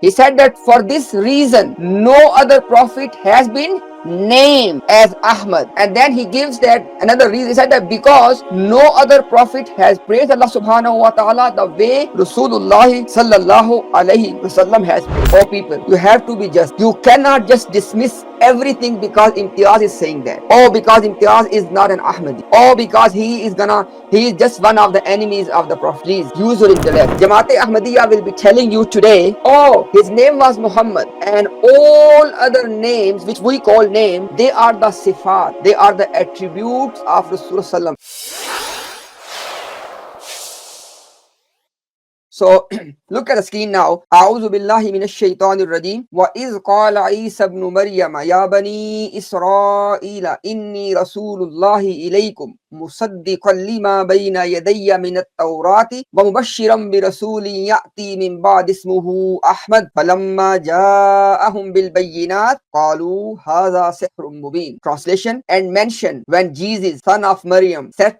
He said that for this reason, no other prophet has been named as Ahmad. And then he gives that another reason. He said that because no other prophet has praised Allah subhanahu wa ta'ala the way Rasulullah sallallahu alayhi wasallam has praised. Oh people, you have to be just. You cannot just dismiss everything because Imtiaz is saying that. Oh, because Imtiaz is not an Ahmadi. Oh, because he is just one of the enemies of the Prophet. Please use your intellect. Jamaat-e Ahmadiyya will be telling you today, oh, his name was Muhammad, and all other names which we call name, they are the sifat, they are the attributes of Rasulullah. So look at the screen now. أعوذ بالله من الشيطان الرجيم وإذ قال عيسى ابن مريم يا بني إسرائيل إني رسول الله إليكم مصدقا لما بين يدي من التوراة ومبشرا برسول يأتي من بعد اسمه أحمد فلما جاءهم بالبينات قالوا هذا سحر مبين. Translation: and mention when Jesus, son of Maryam, said,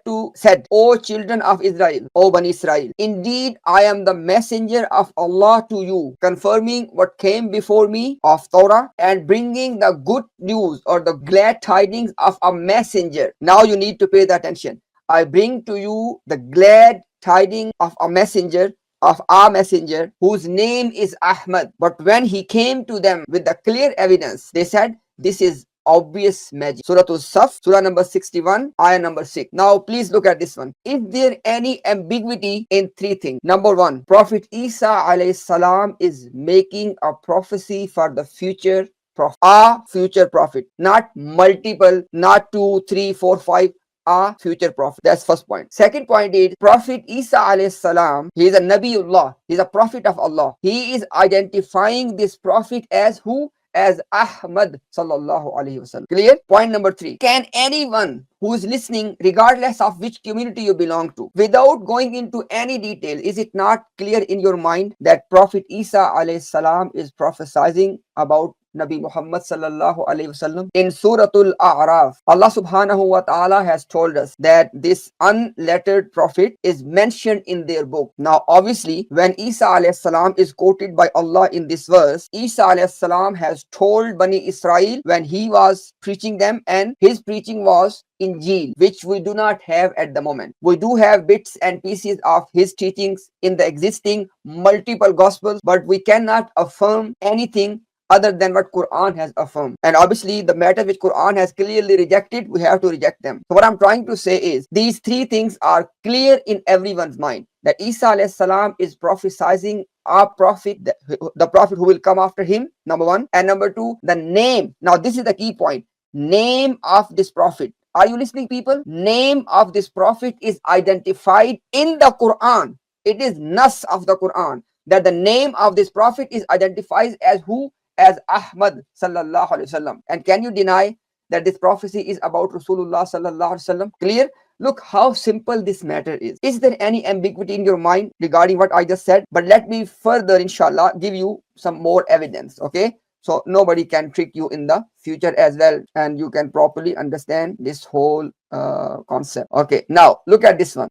O children of Israel, O Bani Israel, indeed I am the messenger of Allah to you, confirming what came before me of Torah and bringing the good news or the glad tidings of a messenger. Now you need to pay the attention. I bring to you the glad tidings of a messenger, of our messenger, whose name is Ahmad. But when he came to them with the clear evidence, they said, this is obvious magic. Surah Al-Saf, Surah number 61, ayah number 6. Now please look at this one. Is there any ambiguity in three things? Number one, Prophet Isa alayhi salam is making a prophecy for the future prophet. A future prophet, not multiple, not 2, 3, 4, 5. A future prophet. That's first point. Second point is Prophet Isa alayhi salam, he is a Nabiullah, he is a prophet of Allah. He is identifying this prophet as who? As Ahmad sallallahu alaihi wasallam. Clear? Point number 3. Can anyone who is listening, regardless of which community you belong to, without going into any detail, is it not clear in your mind that Prophet Isa alayhi salam is prophesying about Nabi Muhammad sallallahu alayhi wasallam? In Surah Al-A'raf, Allah subhanahu wa ta'ala has told us that this unlettered prophet is mentioned in their book. Now obviously when Isa alayhi salam is quoted by Allah in this verse, Isa alayhi salam has told Bani Israel when he was preaching them, and his preaching was Injil, which we do not have at the moment. We do have bits and pieces of his teachings in the existing multiple gospels, but we cannot affirm anything other than what Quran has affirmed. And obviously the matter which Quran has clearly rejected, we have to reject them. So what I'm trying to say is these three things are clear in everyone's mind, that Isa alayhi salam is prophesying a prophet, the prophet who will come after him, number one. And number two, the name. Now this is the key point. Name of this prophet. Are you listening, people? Name of this prophet is identified in the Quran. It is nas of the Quran that the name of this prophet is identified as who? As Ahmad sallallahu alaihi wasallam. And can you deny that this prophecy is about Rasulullah sallallahu alaihi wasallam? Clear? Look how simple this matter is. Is there any ambiguity in your mind regarding what I just said? But let me further, inshallah, give you some more evidence, okay? So nobody can trick you in the future as well, and you can properly understand this whole concept. Okay, now look at this one.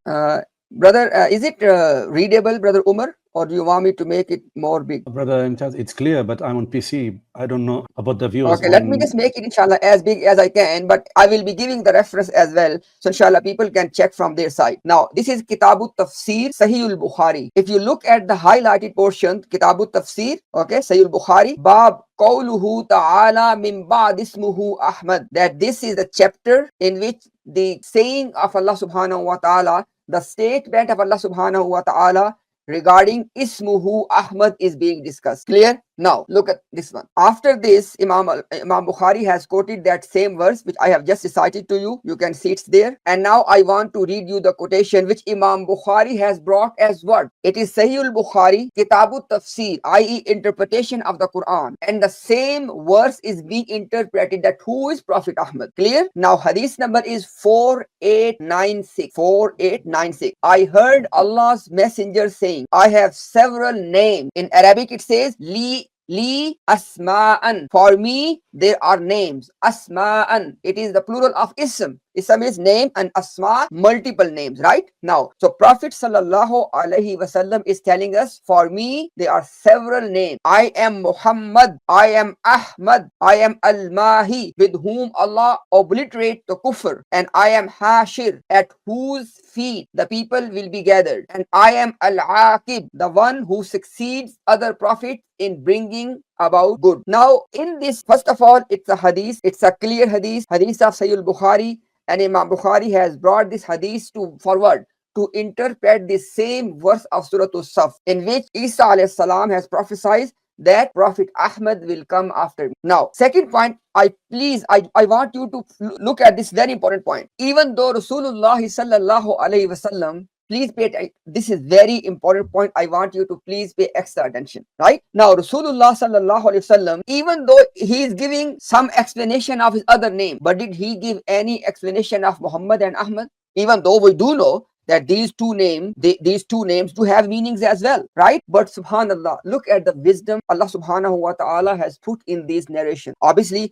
Brother, is it readable, Brother Umar? Or do you want me to make it more big? Brother Imtiaz, it's clear, but I'm on PC. I don't know about the viewers. Okay, let me just make it, inshallah, as big as I can, but I will be giving the reference as well. So, inshallah, people can check from their side. Now, this is Kitabut Tafsir, Sahih al-Bukhari. If you look at the highlighted portion, Kitabut Tafsir, okay, Sahih al-Bukhari, Bab Qawluhu Ta'ala Min Ba'd Ismuhu Ahmad. That this is the chapter in which the saying of Allah subhanahu wa ta'ala, the statement of Allah subhanahu wa ta'ala regarding Ismuhu Ahmad is being discussed. Clear? Now look at this one. After this, Imam Bukhari has quoted that same verse which I have just recited to you. You can see it's there. And now I want to read you the quotation which Imam Bukhari has brought as what? It is Sahih al-Bukhari, Kitabut Tafsir, i.e. interpretation of the Quran. And the same verse is being interpreted that who is Prophet Ahmad. Clear? Now hadith number is 4896. 4896. I heard Allah's messenger saying, I have several names. In Arabic it says, Li asma'an. For me, there are names. Asma'an. It is the plural of ism. Ism is name and asma, multiple names, right? Now, so Prophet sallallahu alaihi wasallam is telling us, for me, there are several names. I am Muhammad, I am Ahmad, I am Al-Mahi, with whom Allah obliterate the kufr, and I am Hashir, at whose feet the people will be gathered, and I am Al-Aqib, the one who succeeds other prophets in bringing about good. Now, in this, first of all, it's a hadith, it's a clear hadith, hadith of Sayyid al-Bukhari, and Imam Bukhari has brought this hadith to forward to interpret the same verse of Surah As-Saf, in which Isa alayhi salam has prophesied that Prophet Ahmed will come after me. Now, second point, I want you to look at this very important point. Even though Rasulullah sallallahu alaihi wasallam, please pay attention. This is very important point. I want you to please pay extra attention. Right now, Rasulullah sallallahu alaihi wasallam, even though he is giving some explanation of his other name, but did he give any explanation of Muhammad and Ahmad? Even though we do know that these two names do have meanings as well, right? But subhanallah, look at the wisdom Allah subhanahu wa ta'ala has put in these narration. Obviously,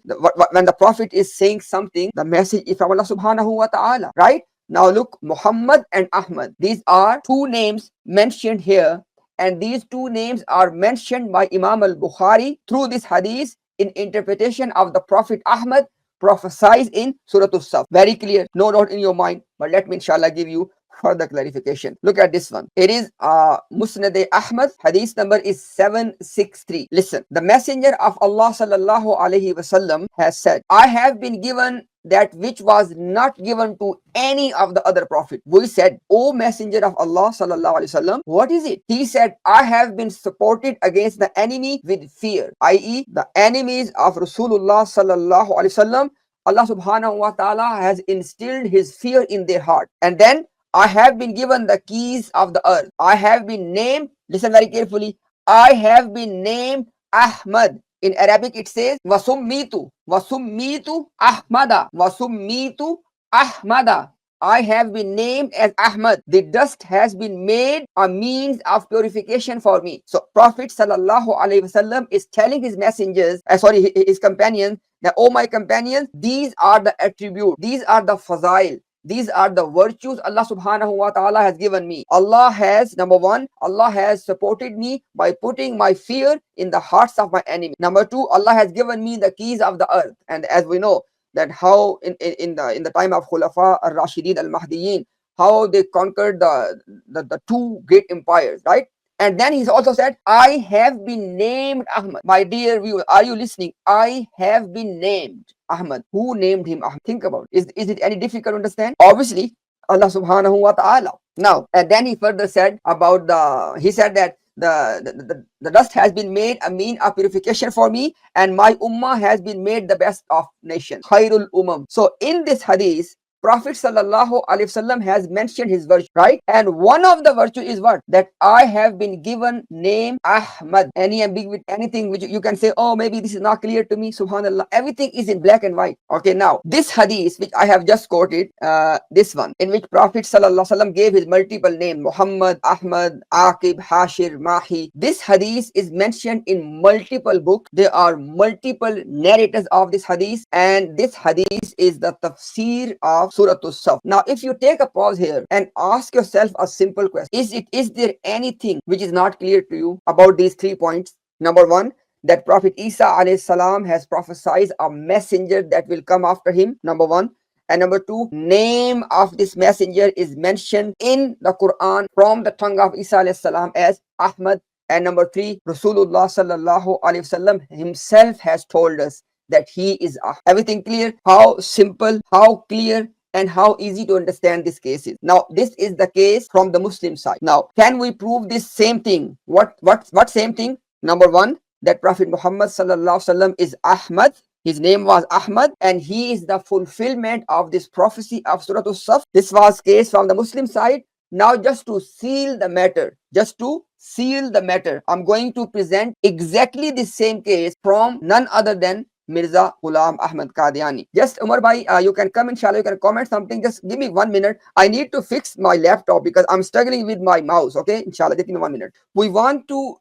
when the Prophet is saying something, the message is from Allah subhanahu wa ta'ala, right? Now look, Muhammad and Ahmad, these are two names mentioned here, and these two names are mentioned by Imam al-Bukhari through this hadith in interpretation of the Prophet Ahmad prophesied in Surah As-Saf. Very clear, no doubt in your mind, but let me inshallah give you further clarification. Look at this one. It is Musnad Ahmad, hadith number is 763. Listen, the messenger of Allah sallallahu alaihi wasallam has said, I have been given that which was not given to any of the other prophet. We said, O messenger of Allah sallallahu alaihi wasallam, what is it? He said, I have been supported against the enemy with fear, i.e. the enemies of Rasulullah sallallahu alaihi wasallam. Allah subhanahu wa ta'ala has instilled his fear in their heart. And then I have been given the keys of the earth. I have been named, listen very carefully, I have been named Ahmad. In Arabic it says, Wasummitu Ahmada, Wasummitu Ahmada. I have been named as Ahmad. The dust has been made a means of purification for me. So Prophet sallallahu alaihi wasallam is telling his messengers, his companions, that, oh my companions, these are the attributes, these are the fazail, these are the virtues Allah subhanahu wa ta'ala has given me. Allah has, number one, Allah has supported me by putting my fear in the hearts of my enemy. Number two, Allah has given me the keys of the earth. And as we know that how in the time of Khulafa al-Rashidin al-Mahdiyin, how they conquered the two great empires, right? And then he's also said, I have been named Ahmad. My dear viewer, are you listening? I have been named Ahmad. Who named him Ahmad? Think about it. Is it any difficult to understand? Obviously, Allah subhanahu wa ta'ala. Now, and then he further said about he said that the dust has been made a mean of purification for me, and my ummah has been made the best of nations. Khairul umam. So in this hadith, Prophet sallallahu alaihi wasallam has mentioned his virtue, right? And one of the virtue is what? That I have been given name Ahmad. Any ambiguity, anything which you can say, oh, maybe this is not clear to me, subhanallah. Everything is in black and white. Okay, now this hadith which I have just quoted, this one, in which Prophet sallallahu alaihi wasallam gave his multiple name, Muhammad, Ahmad, Aqib, Hashir, Mahi. This hadith is mentioned in multiple books. There are multiple narrators of this hadith, and this hadith is the tafsir of Surah As-Saf. Now, if you take a pause here and ask yourself a simple question, is there anything which is not clear to you about these 3 points? Number one, that Prophet Isa alayhi salam has prophesied a messenger that will come after him, number one. And number two, name of this messenger is mentioned in the Quran from the tongue of Isa alayhi salam as Ahmad. And number three, Rasulullah sallallahu alayhi wasallam himself has told us that he is Ahmad. Everything clear? How simple, how clear, and how easy to understand this case is. Now, this is the case from the Muslim side. Now, can we prove this same thing? What same thing? Number one, that Prophet Muhammad sallallahu alaihi wasallam is Ahmad. His name was Ahmad, and he is the fulfillment of this prophecy of Surah As-Saf. This was case from the Muslim side. Now, just to seal the matter, I'm going to present exactly the same case from none other than Mirza Ghulam Ahmad Qadiani. Just Umar bhai, you can come inshallah, you can comment something. Just give me 1 minute. I need to fix my laptop because I'm struggling with my mouse. Okay, inshallah, give me 1 minute. We want to,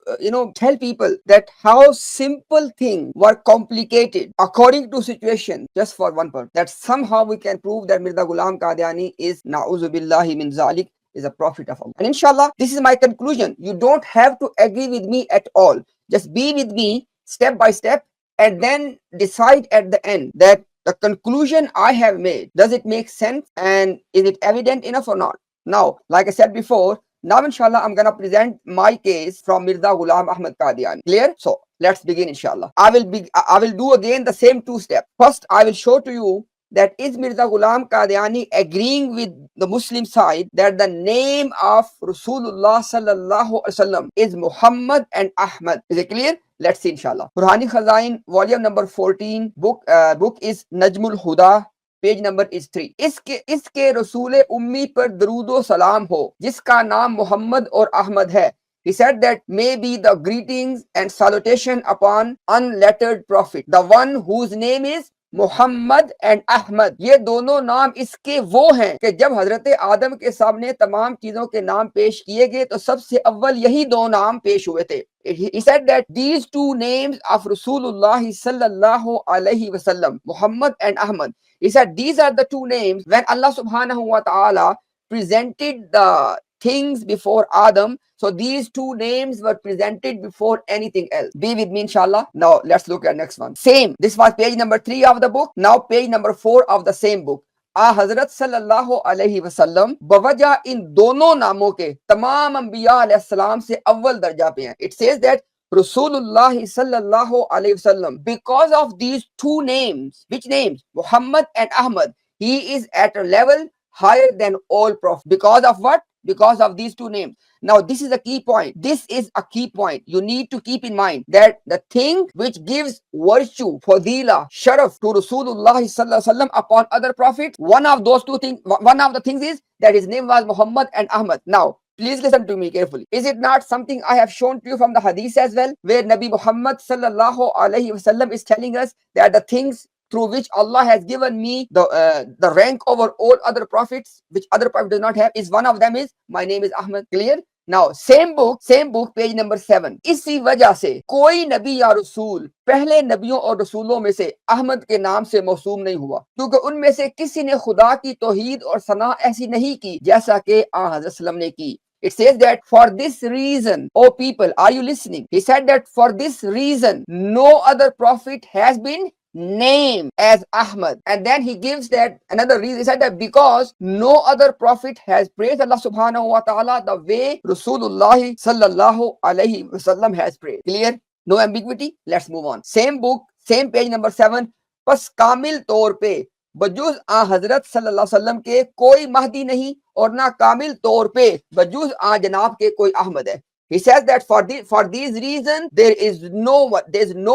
tell people that how simple things were complicated according to situation just for one person. That somehow we can prove that Mirza Ghulam Qadiani is na'uzu billahi min zalik, is a prophet of Allah. And inshallah, this is my conclusion. You don't have to agree with me at all. Just be with me step by step and then decide at the end that the conclusion I have made, does it make sense and is it evident enough or not? Now, like I said before, now inshallah I'm gonna present my case from Mirza Ghulam Ahmad Qadiani. Clear? So let's begin inshallah. I will do again the same two steps. First, I will show to you that is Mirza Ghulam Qadiani agreeing with the Muslim side that the name of Rasulullah sallallahu alaihi wasallam is Muhammad and Ahmad. Is it clear? Let's see inshallah. Quranic Khazain, volume number 14, book is Najmul Huda, page number is 3. इसके रसूल उम्मी पर दरूदो सलाम हो जिसका नाम मोहम्मद और अहमद है. He said that may be the greetings and salutation upon unlettered prophet, the one whose name is Mohammed and Ahmed. ये दोनों नाम इसके वो हैं कि जब हजरत आदम के सामने तमाम चीजों के नाम पेश किए गए तो सबसे अव्वल यही दो नाम पेश हुए थे. He said that these two names of Rasulullah sallallahu alaihi wasallam, Muhammad and Ahmad, he said these are the two names when Allah subhanahu wa ta'ala presented the things before Adam. So these two names were presented before anything else. Be with me inshallah. Now let's look at next one. Same. This was page number 3 of the book. Now page number 4 of the same book. हजरत सल्लल्लाहु अलैहि वसल्लम बवजह इन दोनों नामों के तमाम अंबिया अलैहिस्सलाम से अव्वल दर्जा पे हैं. It says that Rasulullah sallallahu alaihi wasallam, because of these two names, which names? Muhammad and Ahmad, he is at a level higher than all prophets. Because of what? Because of these two names. Now this is a key point. This is a key point. You need to keep in mind that the thing which gives virtue, fadila, sharaf to Rasulullah sallallahu alaihi wasallam upon other prophets, one of those two things, one of the things is that his name was Muhammad and Ahmad. Now please listen to me carefully. Is it not something I have shown to you from the hadith as well, where Nabi Muhammad sallallahu alaihi wasallam is telling us that the things through which Allah has given me the rank over all other prophets, which other prophet does not have, is one of them is my name is Ahmad. Clear? Now same book, page number 7. इसी वजह से कोई नबी या रसूल पहले नबियों और रसूलों में से अहमद के नाम से मौसूम नहीं हुआ, क्योंकि उनमें से किसी ने खुदा की तौहीद और सना ऐसी नहीं की जैसा कि हज़रत सल्लम ने की. It says that for this reason, oh people, are you listening? He said that for this reason, no other prophet has been named as Ahmad. And then he gives that another reason. He said that because no other prophet has praised Allah subhanahu wa ta'ala the way Rasulullah sallallahu alaihi wasallam has prayed. Clear? No ambiguity? Let's move on. Same book, same page number 7. बस कामिल तौर पे बजूज आ हजरत सल्लल्लाहु अलैहि वसल्लम के कोई महदी नहीं और ना कामिल तौर पे बजूज आ जनाब के कोई अहमद है. He says that for these reasons there is no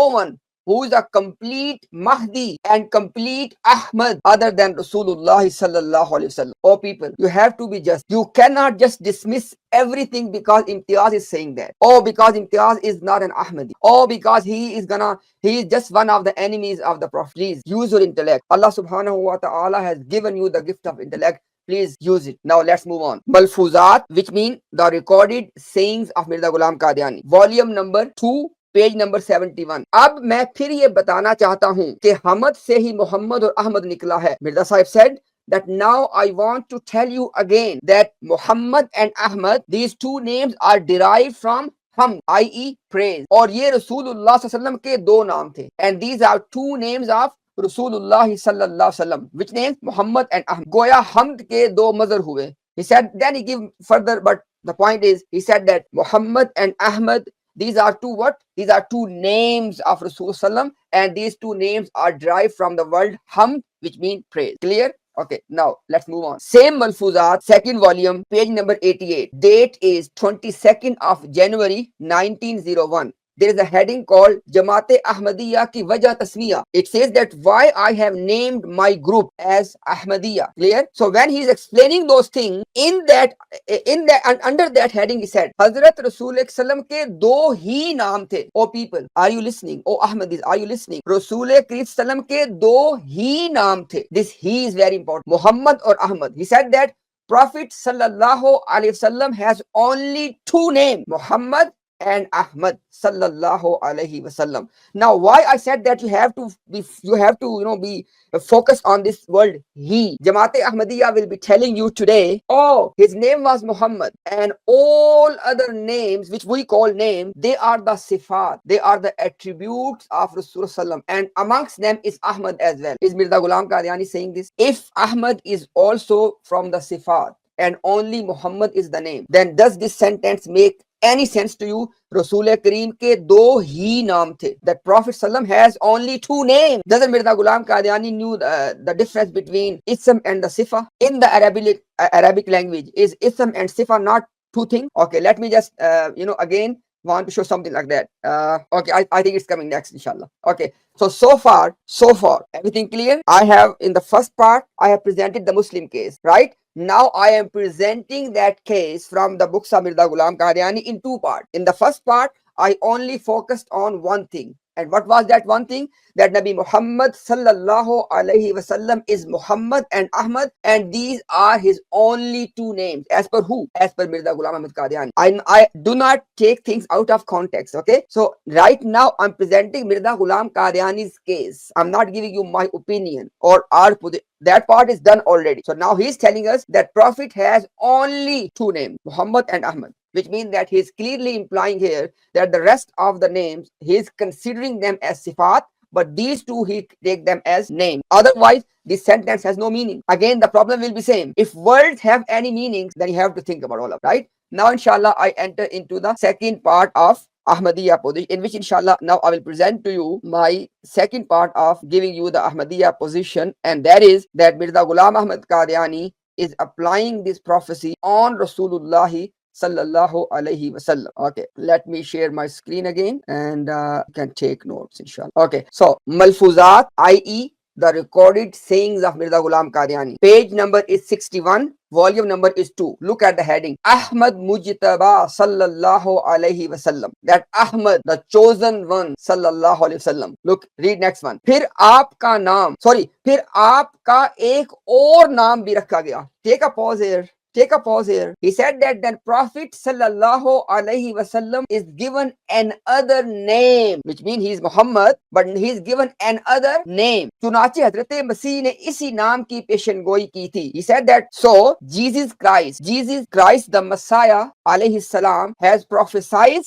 one who is a complete Mahdi and complete Ahmad other than Rasulullah sallallahu alaihi wasallam. Oh people, you have to be just. You cannot just dismiss everything because Imtiaz is saying that. Oh, because Imtiaz is not an Ahmadi. Oh, because he is just one of the enemies of the Prophet. Please use your intellect. Allah subhanahu wa ta'ala has given you the gift of intellect. Please use it. Now let's move on. Malfuzat, which mean the recorded sayings of Mirza Ghulam Qadiani. Volume number 2. Page number 71. अब मैं फिर ये बताना चाहता हूँ कि हमद से ही मोहम्मद और अहमद निकला है. Mirza Sahib said that now I want to tell you again that Muhammad and Ahmad, these two names are derived from Hamd, i.e. praise. और ये रसूलुल्लाह सल्लल्लाहु अलैहि वसल्लम के दो नाम थे. And these are two names of रसूलुल्लाह सल्लल्लाहु अलैहि वसल्लम. Which names? Muhammad and Ahmad. गोया हमद के दो मजर हुए. He said, then he give further, but the point is, he said that Muhammad and Ahmad, these are two what? These are two names of Rasulullah and these two names are derived from the word Hamd, which means praise. Clear? Okay, now let's move on. Same Malfuzat, second volume, page number 88. Date is 22nd of January 1901. there is a heading called Jamaat Ahmadiyya ki wajah tasmiya. It says that why I have named my group as Ahmadiyya. Clear? So when he is explaining those things, under that heading he said, Hazrat Rasul Sallam ke do hi naam the. Oh people, are you listening? Oh Ahmadis, are you listening? Rasul Sallam ke do hi naam the. This he is very important. Muhammad or Ahmad. He said that Prophet sallallahu alaihi wasallam has only two names, Muhammad and Ahmad sallallahu alaihi wasallam. Now, why I said that you have to be focused on this word he. Jamaat Ahmadiyya will be telling you today, oh, his name was Muhammad, and all other names which we call names, they are the sifat, they are the attributes of Rasulullah sallam, and amongst them is Ahmad as well. Is Mirza Ghulam Qadiani saying this? If Ahmad is also from the sifat and only Muhammad is the name, then does this sentence make any sense to you? Rasul Kareem ke do hi naam the. That Prophet Sallam has only two names. Doesn't Mirza Ghulam Qadiani knew the difference between ism and the sifa? In the Arabic language, is ism and sifa not two things? Okay, let me just again want to show something like that. Okay, I think it's coming next, inshallah. Okay, so far, everything clear? I have, in the first part, I have presented the Muslim case, right? Now I am presenting that case from the books of Mirza Ghulam Qadiani in two parts. In the first part, I only focused on one thing. And what was that one thing? That Nabi Muhammad sallallahu alaihi wasallam is Muhammad and Ahmad, and these are his only two names. As per who? As per Mirza Ghulam Ahmad Qadiani. I do not take things out of context, okay? So right now I'm presenting Mirza Ghulam Qadiani's case. I'm not giving you my opinion or our position. That part is done already. So now he's telling us that Prophet has only two names, Muhammad and Ahmad, which means that he's clearly implying here that the rest of the names, he's considering them as sifat, but these two he take them as names. Otherwise, this sentence has no meaning. Again, the problem will be same. If words have any meanings, then you have to think about all of it, right? Now, inshallah, I enter into the second part of Ahmadiyya position, in which inshallah now I will present to you my second part of giving you the Ahmadiyya position, and that is that Mirza Ghulam Ahmad Qadiani is applying this prophecy on Rasulullah sallallahu alaihi wasallam. Okay, let me share my screen again, and you can take notes, inshallah. Okay, so Malfuzat, i.e. the recorded sayings of Mirza Ghulam Qadiani. Page number is 61. Volume number is 2. Look at the heading. Ahmad Mujtaba sallallahu alaihi wasallam. That Ahmad, the chosen one, sallallahu alaihi wasallam. Look, read next one. फिर आपका नाम, फिर आपका एक और नाम भी रखा गया. Take a pause here. Take a pause here. He said that then Prophet sallallahu alaihi wasallam is given another name, which means he is Muhammad, but he is given another name. चुनाचे हजरत मसीह ने इसी नाम की पेशनगोई की थी. He said that so Jesus Christ, the Messiah alayhi salam has prophesied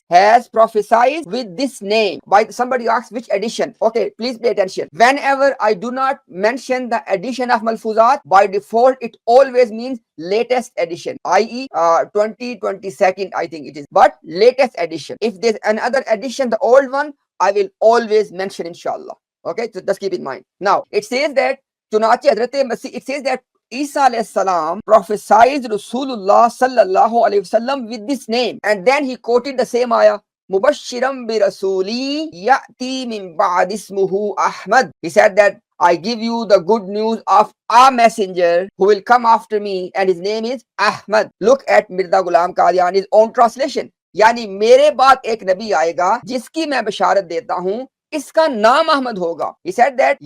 with this name. By somebody asks which edition? Okay, please pay attention. Whenever I do not mention the edition of Malfuzat, by default it always means latest edition, i.e. 2022nd, I think it is, but latest edition. If there's another edition, the old one, I will always mention, inshallah. Okay, so just keep in mind. Now it says that it says that Isa alayhi salam prophesied Rasulullah sallallahu alayhi wasallam with this name, and then he quoted the same ayah. Mubashiram bi rasuli ya'ti min ba'd ismuhu Ahmad. He said that I give you the good news of a messenger who will come after me, and his name is Ahmad. Look at Mirza Ghulam Qadiani's own translation. यानी मेरे बाद एक नबी आएगा जिसकी मैं बशारत देता हूँ, इसका नाम अहमद होगा. He said that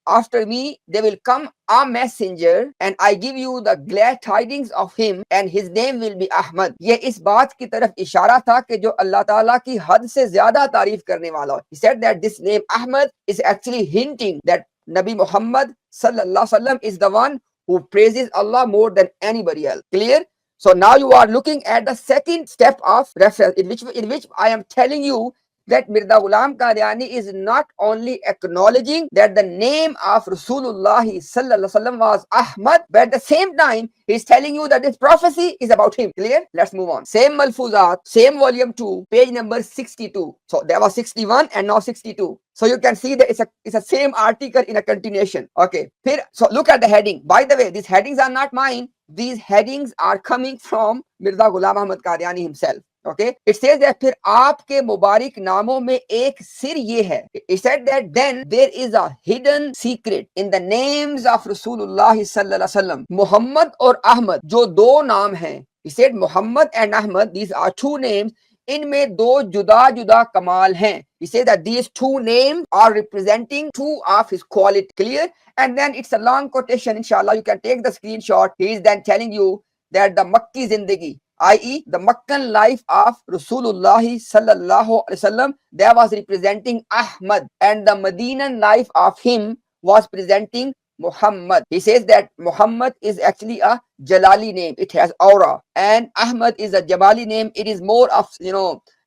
after me there will come a messenger and I give you the glad tidings of him and his name will be Ahmad. ये इस बात की तरफ इशारा था कि जो अल्लाह ताला की हद से ज्यादा तारीफ करने वाला. He said that this name Ahmad is actually hinting that Nabi Muhammad sallallahu alaihi wasallam is the one who praises Allah more than anybody else. Clear? So now you are looking at the second step of reference in which I am telling you that Mirza Ghulam Qadiani is not only acknowledging that the name of Rasulullah sallallahu alaihi wasallam was Ahmad, but at the same time he is telling you that this prophecy is about him. Clear? Let's move on. Same Malfuzat, same volume 2, page number 62. So there was 61 and now 62. So you can see that it's a same article in a continuation. Okay. So look at the heading. By the way, these headings are not mine. These headings are coming from Mirza Ghulam Ahmad Qadiani himself. Okay, it says that फिर आपके मुबारक नामों में एक सिर ये है. It said that then there is a hidden secret in the names of Rasulullah sallallahu alaihi wasallam. Muhammad और Ahmad जो दो नाम हैं. He said Muhammad and Ahmad, these are two names. इनमें दो जुदा जुदा कमाल हैं. He said that these two names are representing two of his quality. Clear? And then it's a long quotation. Inshallah, you can take the screenshot. He is then telling you that the Makki Zindagi, i.e. the Makkan life of Rasulullah sallallahu alaihi wasallam, that was representing Ahmad, and the Medinan life of him was presenting Muhammad. He says that Muhammad is actually a Jalali name. It has aura. And Ahmad is a Jamali name. It is more of,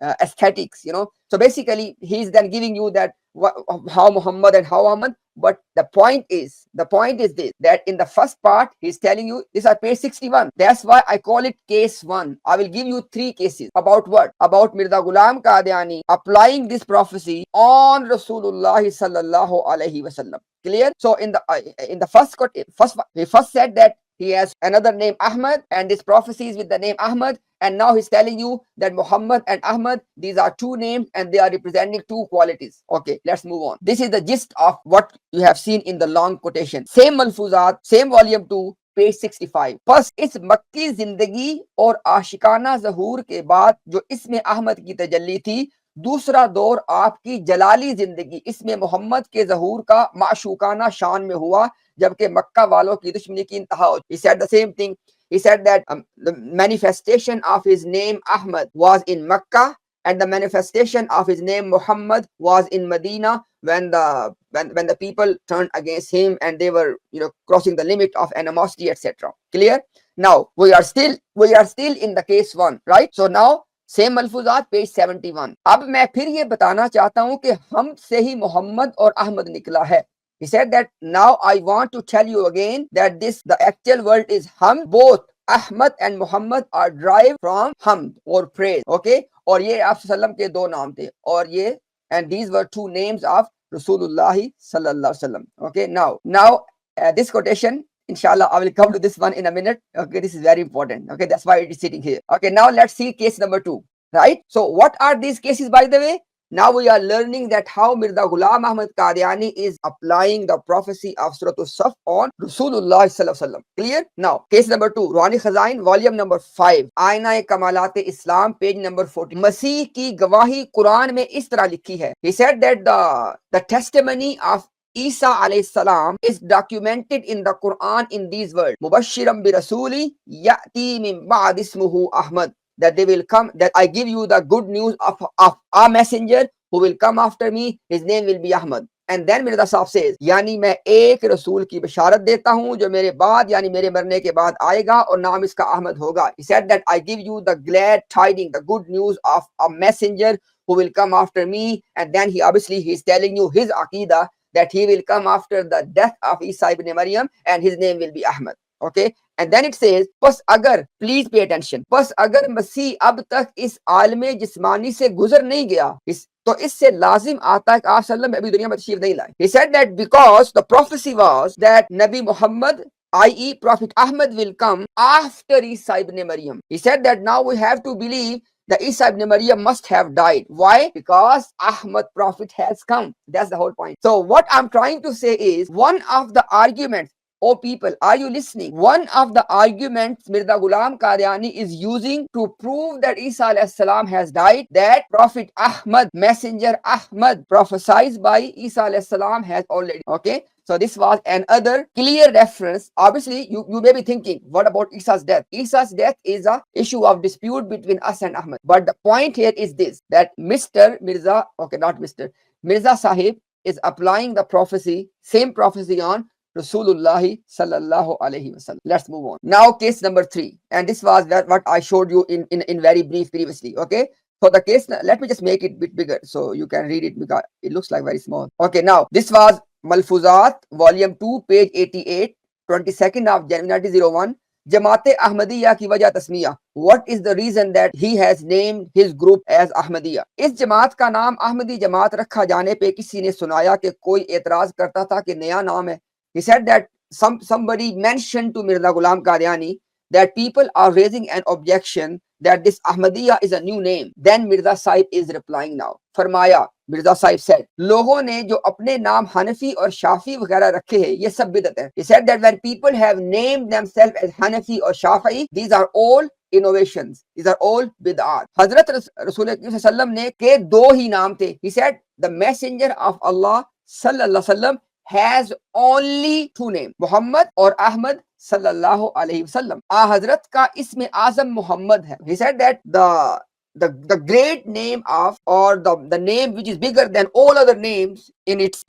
aesthetics, So basically, he's then giving you that how Muhammad and how Ahmad. But the point is this, that in the first part, he's telling you, these are page 61. That's why I call it case 1. I will give you 3 cases. About what? About Mirza Ghulam Qadiani applying this prophecy on Rasulullah sallallahu alaihi wasallam. Clear? So in the first he first said that he has another name Ahmad, and this prophecy is with the name Ahmad, and now he's telling you that Muhammad and Ahmad, these are two names and they are representing two qualities. Okay, let's move on. This is the gist of what you have seen in the long quotation. Same Malfuzat, same volume 2, page 65. बस इस मक्की जिंदगी और आशिकाना ज़हूर के बाद जो इसमें अहमद की तजल्ली थी, दूसरा दौर आपकी जलाली जिंदगी, इसमें मोहम्मद के ज़हूर का माशूकाना शान में हुआ, जबकि मक्का वालों की दुश्मनी की इंतहा हो. He said the same thing. He said that the manifestation of his name Ahmad was in Makkah, and the manifestation of his name Muhammad was in Medina, when the people turned against him and they were crossing the limit of animosity, etc. Clear? Now we are still in the case 1, right? So now same malfuzat, page 71. अब मैं फिर ये बताना चाहता हूँ कि हम से ही मोहम्मद और अहमद निकला है. He said that now I want to tell you again that the actual word is Hamd. Both Ahmad and Muhammad are derived from Hamd or praise. Okay? और ये आप सल्लम के दो नाम थे, और ये, and these were two names of Rasulullah sallallahu alaihi wasallam. Okay? Now this quotation, inshallah, I will come to this one in a minute. Okay? This is very important. Okay? That's why it is sitting here. Okay? Now let's see case number 2. Right? So what are these cases, by the way? Now we are learning that how Mirza Ghulam Ahmad Qadiani is applying the prophecy of Surah As-Saf on Rasulullah sallallahu alaihi wasallam. Clear? Now, case number 2, Ruhani Khazain, volume number 5, Aina Kamalat Islam, page number 40. Masih ki gawahi Quran mein is tarah likhi hai. He said that the testimony of Isa alayhi salam is documented in the Quran in these words: Mubashiram bi rasuli ya'ti min ba'd ismuhu Ahmad. That they will come, that I give you the good news of a messenger who will come after me, his name will be Ahmad. And then Mirza Sahib says, यानी मैं एक रसूल की बशारत देता हूँ जो मेरे बाद, यानी मेरे मरने के बाद आएगा और नाम इसका अहमद होगा. He said that I give you the glad tidings, the good news of a messenger who will come after me. And then he is telling you his aqidah, that he will come after the death of Isa ibn Maryam and his name will be Ahmad. Okay? And then it says, बस अगर, please pay attention, बस अगर मसीह अब तक इस आलमे जिस्मानी से गुजर नहीं गया, तो इससे लाजिम आता है कि आप सल्लम अभी दुनिया में तशरीफ नहीं लाए. He said that because the prophecy was that Nabi Muhammad, i.e. Prophet Ahmad, will come after Isa ibn Maryam. He said that now we have to believe that Isa ibn Maryam must have died. Why? Because Ahmad Prophet has come. That's the whole point. So what I'm trying to say is, one of the arguments, oh people, are you listening? One of the arguments Mirza Ghulam Qadiani is using to prove that Isa alayhi salam has died, that Prophet Ahmad, Messenger Ahmad, prophesied by Isa alayhi salam, has already. Okay? So this was another clear reference. Obviously, you may be thinking, what about Isa's death? Isa's death is a issue of dispute between us and Ahmad. But the point here is this, that Mirza Sahib is applying the prophecy, same prophecy on Rasulullah sallallahu alaihi wasallam. Let's move on. Now case number 3. And this was what I showed you in very brief previously. Okay. So the case, let me just make it a bit bigger so you can read it because it looks like very small. Okay. Now this was Malfuzat, volume 2, page 88, 22nd of January 1901. Jamaat-e Ahmadiyya ki wajah tasmiya. What is the reason that he has named his group as Ahmadiyya? इस जमात का नाम अहमदी जमात रखा जाने पे किसी ने सुनाया कि कोई एतराज करता था कि नया नाम है. He said that somebody mentioned to Mirza Ghulam Qadiani that people are raising an objection that this Ahmadiyya is a new name. Then Mirza Sahib is replying now. फरमाया, Mirza Sahib said, लोगों ने जो अपने नाम हनफी और शाफी वगैरह रखे हैं ये सब बिदअत है. He said that when people have named themselves as Hanafi or Shafi'i, these are all innovations. These are all bid'at. Hazrat Rasul sallam ne के दो ही नाम थे. He said the messenger of Allah sallallahu alaihi wasallam has only two names, Muhammad or Ahmad sallallahu alaihi wasallam. Hazrat का इसमें आजम Muhammad है. He said that the great name of, or the name which is bigger than all other names in its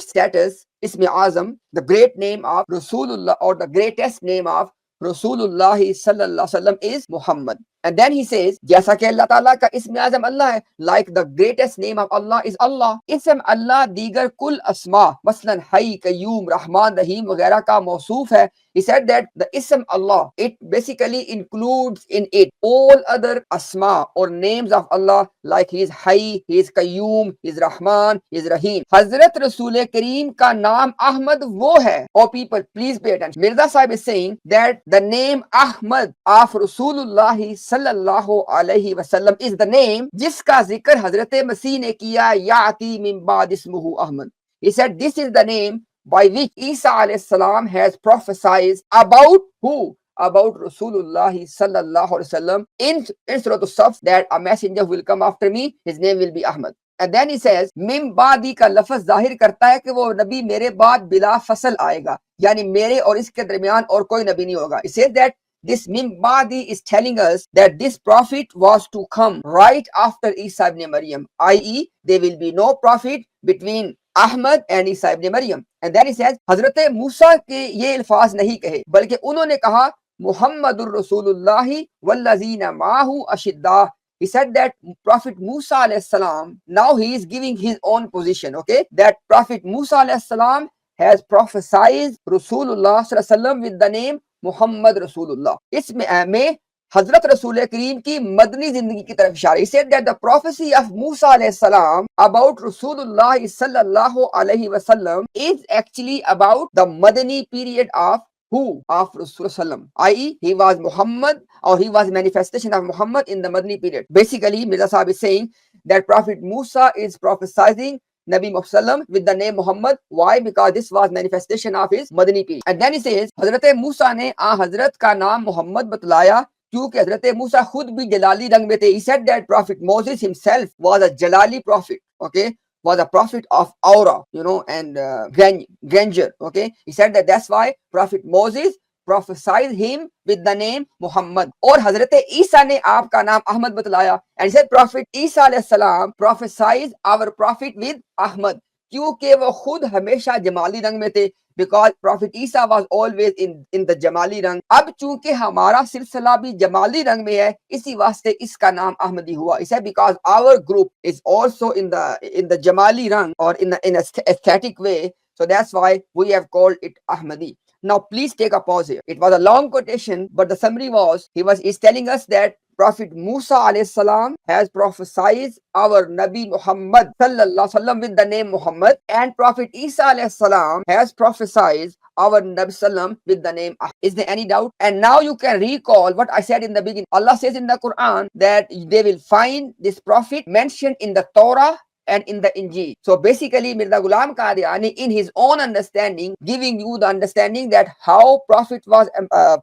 status, ismi azam, the great name of Rasulullah, or the greatest name of Rasulullah sallallahu alaihi wasallam is Muhammad. And then he says, जैसा कि अल्लाह ताला का इसम आज़म अल्लाह है, like the greatest name of Allah is Allah. इसम अल्लाह दीगर कुल अस्मा, मसलन हई, कय्यूम, रहमान, रहीम वगैरह का मौसूफ है. He said that the ism Allah, it basically includes in it all other asma or names of Allah, like he is Hay, he is Qayyum, he is Rahman, he is Rahim. Hazrat Rasul Kareem ka naam Ahmad wo hai. Oh people, please pay attention. Mirza Sahib is saying that the name Ahmad of Rasulullah sallallahu alaihi wasallam is the name jiska zikr Hazrat Masih ne kiya ya'ti min ba'd ismuhu Ahmad. He said this is the name by which Isa alayhi salam has prophesied about who? About Rasulullah sallallahu alaihi wasallam in Surah As-Saff, that a messenger will come after me, his name will be Ahmad. And then he says, Mim Badi ka lafaz zahir karta hai ki wo nabi mere baad bila fasal aayega, yani mere aur iske darmiyan aur koi nabi nahi hoga. He says that this Mim Badi is telling us that this prophet was to come right after Isa ibn Maryam, i.e. there will be no prophet between Ahmad and Isa ibn Maryam. And then he says, Hazrat Musa के ये अल्फाज नहीं कहे, बल्कि उन्होंने कहा Muhammadur Rasulullahi wallazina mahu ashiddah. He said that Prophet Musa alayhi salam, now he is giving his own position, okay? That Prophet Musa alayhi salam has prophesied Rasulullah sallallahu alaihi wasallam with the name Muhammad Rasulullah. इसमें Hazrat Rasul Kareem ki madni zindagi ki taraf ishara. He said that the prophecy of Musa alayhi salam about Rasulullah sallallahu alaihi wasallam is actually about the Madani period of who? Of Rasulullah, i.e. he was Muhammad, or he was manifestation of Muhammad in the Madani period. Basically, Mirza Sahib is saying that Prophet Musa is prophesying Nabi Muhammad with the name Muhammad. Why? Because this was manifestation of his Madani period. And then he says, Hazrat Musa ne Hazrat ka naam Muhammad batlaya, क्योंकि हजरत मूसा खुद भी जलाली रंग में थे. He said that Prophet Moses himself was a Jalali prophet, okay, was a prophet of aura, you know, and grandeur, okay. He said that that's why Prophet Moses prophesied him with the name Muhammad. और हजरत ईसा ने आपका नाम अहमद बतलाया. And he said Prophet Isa alayhi salam prophesied our prophet with Ahmad, क्योंकि वो खुद हमेशा जमाली रंग में थे. Because Prophet Isa was always in the Jamali rang. अब चूंकि हमारा सिलसिला भी जमाली रंग में है, इसी वास्ते इसका नाम अहमदी हुआ. He said because our group is also in the Jamali rang, or in an aesthetic way, so that's why we have called it Ahmadi. Now please take a pause here. It was a long quotation, but the summary was he's telling us that Prophet Musa alayhi salam has prophesied our Nabi Muhammad sallallahu alaihi wasallam with the name Muhammad, and Prophet Isa alayhi salam has prophesied our Nabi sallam with the name Ahmad. Is there any doubt? And now you can recall what I said in the beginning. Allah says in the Quran that they will find this prophet mentioned in the Torah and in the Injil. So basically Mirza Ghulam Qadiani, in his own understanding, giving you the understanding that how Prophet was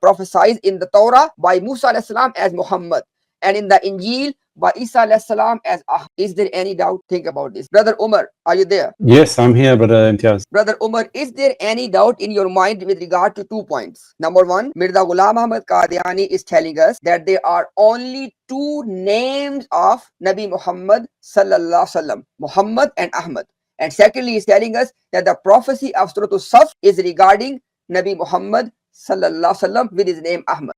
prophesied in the Torah by Musa alayhi salam as Muhammad, and in the Injil by Isa alayhi salam as Ahmad. Is there any doubt? Think about this. Brother Umar, are you there? Yes, I'm here, Brother Imtiaz. Brother Umar, is there any doubt in your mind with regard to 2 points? Number one, Mirza Ghulam Ahmad Qadiani is telling us that there are only two names of Nabi Muhammad sallallahu alaihi wasallam, Muhammad and Ahmad. And secondly, he is telling us that the prophecy of Surah As-Saff is regarding Nabi Muhammad sallallahu alaihi wasallam with his name Ahmad.